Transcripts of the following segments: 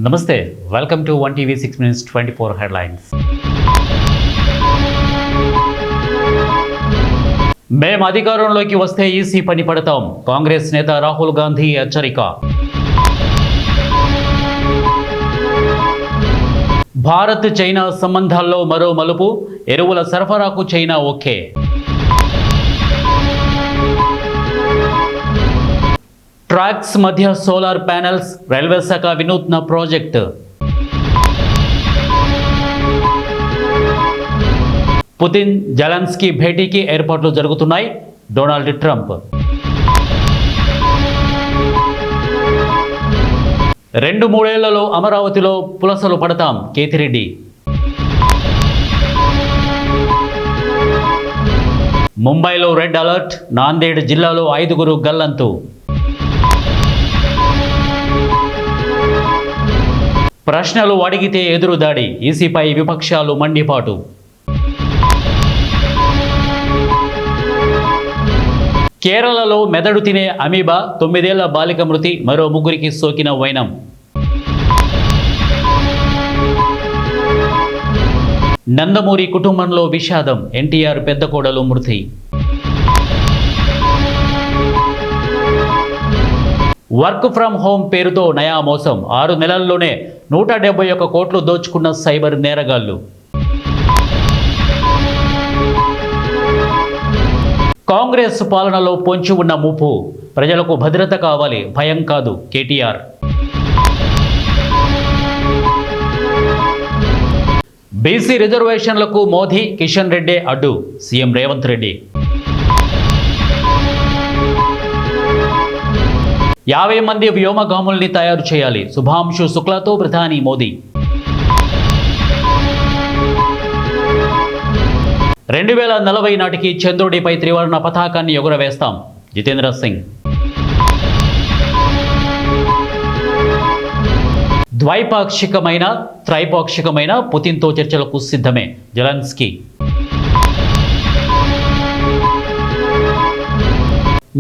నమస్తే, welcome to 1TV 6 Minutes 24 headlines. మేము అధికారంలోకి వస్తే ఈసీ పని పడతాం. కాంగ్రెస్ నేత రాహుల్ గాంధీ హెచ్చరిక. భారత్ చైనా సంబంధాల్లో మరో మలుపు. ఎరువుల సరఫరాకు చైనా ఓకే. ట్రాక్స్ మధ్య సోలార్ ప్యానెల్స్, రైల్వే శాఖ వినూత్న ప్రాజెక్టు. పుతిన్ జెలెన్స్కీ భేటీకి ఏర్పాట్లు జరుగుతున్నాయి. Donald Trump. 2-3 ఏళ్లలో అమరావతిలో పులసలు పడతాం. కేతిరెడ్డి. ముంబైలో రెడ్ అలర్ట్. నాందేడ్ జిల్లాలో 5 గల్లంతు. ప్రశ్నలు అడిగితే ఎదురుదాడి. ఈసీపై విపక్షాలు మండిపాటు. కేరళలో మెదడు తినే అమీబా, 9 ఏళ్ల బాలిక మృతి, మరో 3 సోకిన వైనం. నందమూరి కుటుంబంలో విషాదం. ఎన్టీఆర్ పెద్ద కోడలు మృతి. వర్క్ ఫ్రం హోమ్ పేరుతో నయా మోసం. 6 నెలల్లోనే 171 కోట్లు దోచుకున్న సైబర్ నేరగాళ్లు. కాంగ్రెస్ పాలనలో పొంచి ఉన్న ముప్పు. ప్రజలకు భద్రత కావాలి, భయం కాదు. కేటీఆర్. బీసీ రిజర్వేషన్లకు మోదీ, కిషన్ రెడ్డి అడ్డు. సీఎం రేవంత్ రెడ్డి. 50 మంది వ్యోమగాముల్ని తయారు చేయాలి. శుభాంశు శుక్లాతో ప్రధాని మోదీ. 2040 నాటికి చంద్రుడిపై త్రివర్ణ పతాకాన్ని ఎగురవేస్తాం. జితేంద్ర సింగ్. ద్వైపాక్షికమైన త్రైపాక్షికమైన పుతిన్తో చర్చలకు సిద్ధమే. జెలెన్స్కీ.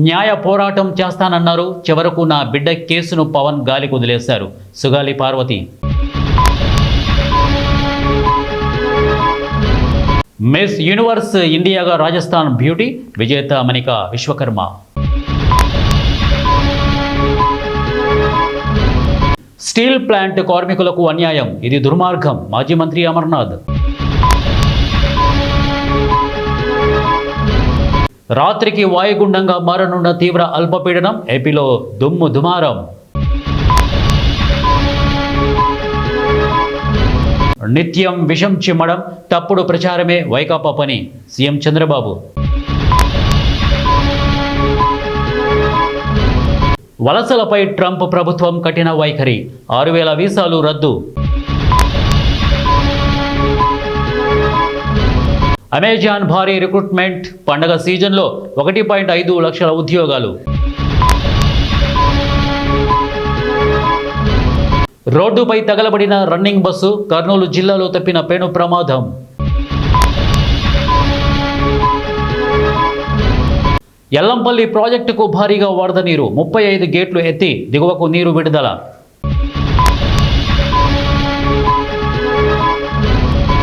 న్యాయ పోరాటం చేస్తానన్నారు. చివరకు నా బిడ్డ కేసును పవన్ గాలికి వదిలేశారు. సుగాలి పార్వతి. మిస్ యూనివర్స్ ఇండియాగా రాజస్థాన్ బ్యూటీ. విజేత మణిక విశ్వకర్మ. స్టీల్ ప్లాంట్ కార్మికులకు అన్యాయం. ఇది దుర్మార్గం. మాజీ మంత్రి అమర్నాథ్. రాత్రికి వాయుగుండంగా మారనున్న తీవ్ర అల్పపీడనం. ఏపీలో దుమ్ము దుమారం. నిత్యం విషం చిమ్మడం, తప్పుడు ప్రచారమే వైకాపా పని. సీఎం చంద్రబాబు. వలసలపై ట్రంప్ ప్రభుత్వం కఠిన వైఖరి. 6,000 వీసాలు రద్దు. అమెజాన్ భారీ రిక్రూట్మెంట్. పండగ సీజన్లో 1.5 లక్షల ఉద్యోగాలు. రోడ్డుపై తగలబడిన రన్నింగ్ బస్సు. కర్నూలు జిల్లాలో తప్పిన పెను ప్రమాదం. ఎల్లంపల్లి ప్రాజెక్టుకు భారీగా వరద నీరు. 35 గేట్లు ఎత్తి దిగువకు నీరు విడుదల.